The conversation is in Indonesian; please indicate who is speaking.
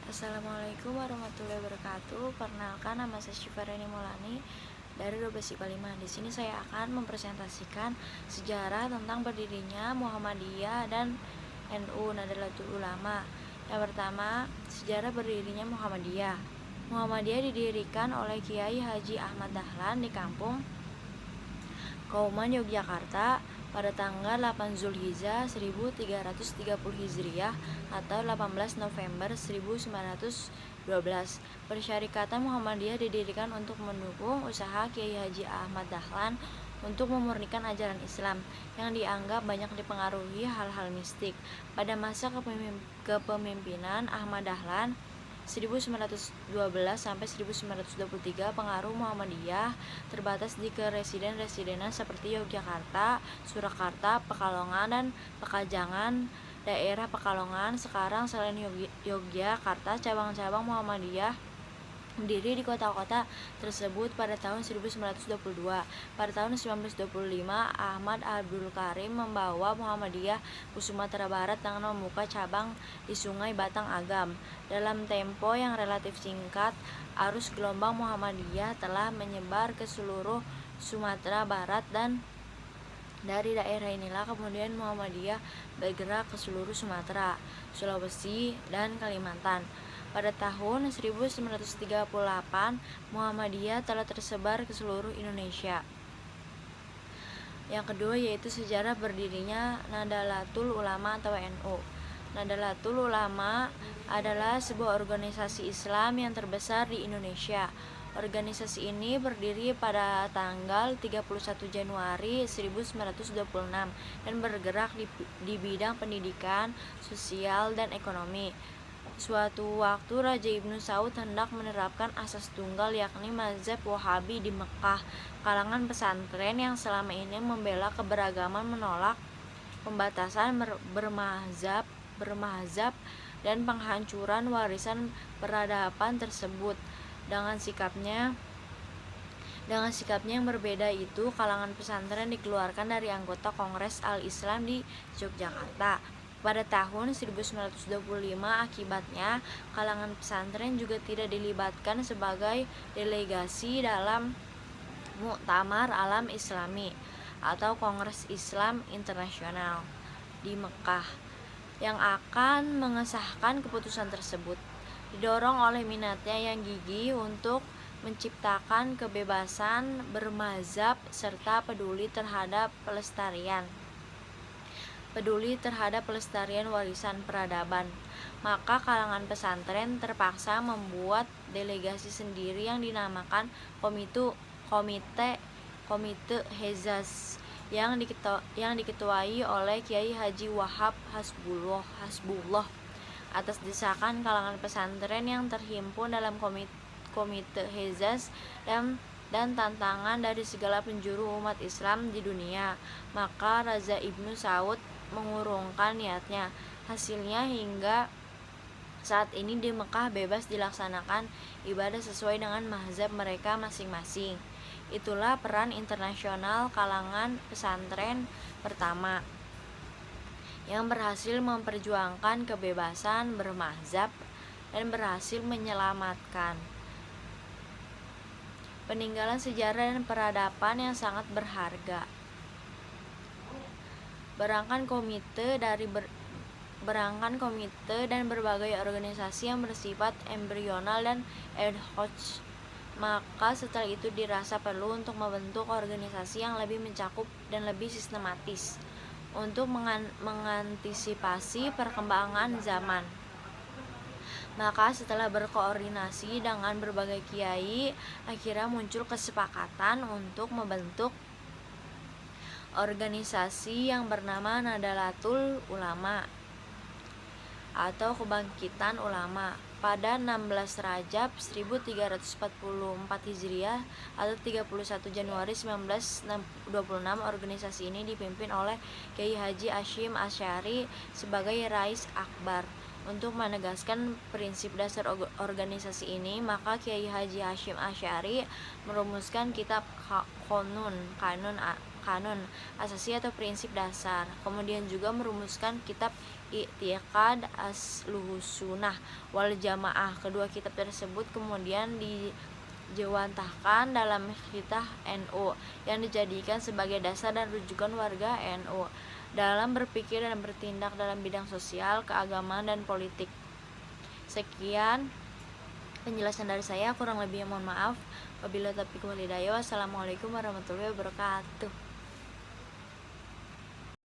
Speaker 1: Assalamualaikum warahmatullahi wabarakatuh. Perkenalkan, nama saya Syifarani Maulani dari 12 IPA 5. Di sini saya akan mempresentasikan sejarah tentang berdirinya Muhammadiyah dan NU Nahdlatul Ulama. Yang pertama, sejarah berdirinya Muhammadiyah. Muhammadiyah didirikan oleh Kiai Haji Ahmad Dahlan di kampung Kauman, Yogyakarta pada tanggal 8 Zulhijjah 1330 Hijriah atau 18 November 1912. Persyarikatan Muhammadiyah didirikan untuk mendukung usaha Kiai Haji Ahmad Dahlan untuk memurnikan ajaran Islam yang dianggap banyak dipengaruhi hal-hal mistik. Pada masa kepemimpinan Ahmad Dahlan 1912 sampai 1923, pengaruh Muhammadiyah terbatas di keresiden-residenan seperti Yogyakarta, Surakarta, Pekalongan, dan Pekajangan. Daerah Pekalongan sekarang selain Yogyakarta, cabang-cabang Muhammadiyah berdiri di kota-kota tersebut pada tahun 1922. Pada tahun 1925, Ahmad Abdul Karim membawa Muhammadiyah ke Sumatera Barat dengan membuka cabang di Sungai Batang Agam. Dalam tempo yang relatif singkat, arus gelombang Muhammadiyah telah menyebar ke seluruh Sumatera Barat, dan dari daerah inilah kemudian Muhammadiyah bergerak ke seluruh Sumatera, Sulawesi, dan Kalimantan. Pada tahun 1938, Muhammadiyah telah tersebar ke seluruh Indonesia. Yang kedua yaitu sejarah berdirinya Nahdlatul Ulama atau NU. Nahdlatul Ulama adalah sebuah organisasi Islam yang terbesar di Indonesia. Organisasi ini berdiri pada tanggal 31 Januari 1926 dan bergerak di bidang pendidikan, sosial, dan ekonomi. Suatu waktu Raja Ibnu Saud hendak menerapkan asas tunggal, yakni mazhab Wahabi di Mekah. Kalangan pesantren yang selama ini membela keberagaman menolak pembatasan bermazhab dan penghancuran warisan peradaban tersebut. Dengan sikapnya yang berbeda itu, kalangan pesantren dikeluarkan dari anggota Kongres Al-Islam di Yogyakarta pada tahun 1925. Akibatnya, kalangan pesantren juga tidak dilibatkan sebagai delegasi dalam Muktamar Alam Islami atau Kongres Islam Internasional di Mekah yang akan mengesahkan keputusan tersebut. Didorong oleh minatnya yang gigih untuk menciptakan kebebasan bermazhab serta peduli terhadap pelestarian warisan peradaban, maka kalangan pesantren terpaksa membuat delegasi sendiri yang dinamakan Komite Hezaz yang diketuai oleh Kiai Haji Wahab Hasbullah. Atas desakan kalangan pesantren yang terhimpun dalam Komite Hezaz dan tantangan dari segala penjuru umat Islam di dunia, maka Raja Ibnu Saud mengurungkan niatnya. Hasilnya hingga saat ini di Mekah bebas dilaksanakan ibadah sesuai dengan mazhab mereka masing-masing. Itulah peran internasional kalangan pesantren pertama yang berhasil memperjuangkan kebebasan bermazhab dan berhasil menyelamatkan peninggalan sejarah dan peradaban yang sangat berharga. Berangkat komite dan berbagai organisasi yang bersifat embrional dan ad hoc. Maka setelah itu dirasa perlu untuk membentuk organisasi yang lebih mencakup dan lebih sistematis untuk mengantisipasi perkembangan zaman. Maka setelah berkoordinasi dengan berbagai kiai, akhirnya muncul kesepakatan untuk membentuk organisasi yang bernama Nahdlatul Ulama atau Kebangkitan Ulama. Pada 16 Rajab 1344 Hijriah atau 31 Januari 1926, organisasi ini dipimpin oleh Kiai Haji Hasyim Asy'ari sebagai Rais Akbar. Untuk menegaskan prinsip dasar organisasi ini, maka Kiai Haji Hasyim Asy'ari merumuskan kitab kanun asasi atau prinsip dasar. Kemudian juga merumuskan kitab I'tiqad Ahlus Sunnah wal Jamaah. Kedua kitab tersebut kemudian dijewantahkan dalam Kitab NU yang dijadikan sebagai dasar dan rujukan warga NU dalam berpikir dan bertindak dalam bidang sosial, keagamaan, dan politik. Sekian penjelasan dari saya, kurang lebihnya mohon maaf. Wabillahi taufiq wal hidayah. Wassalamualaikum warahmatullahi wabarakatuh.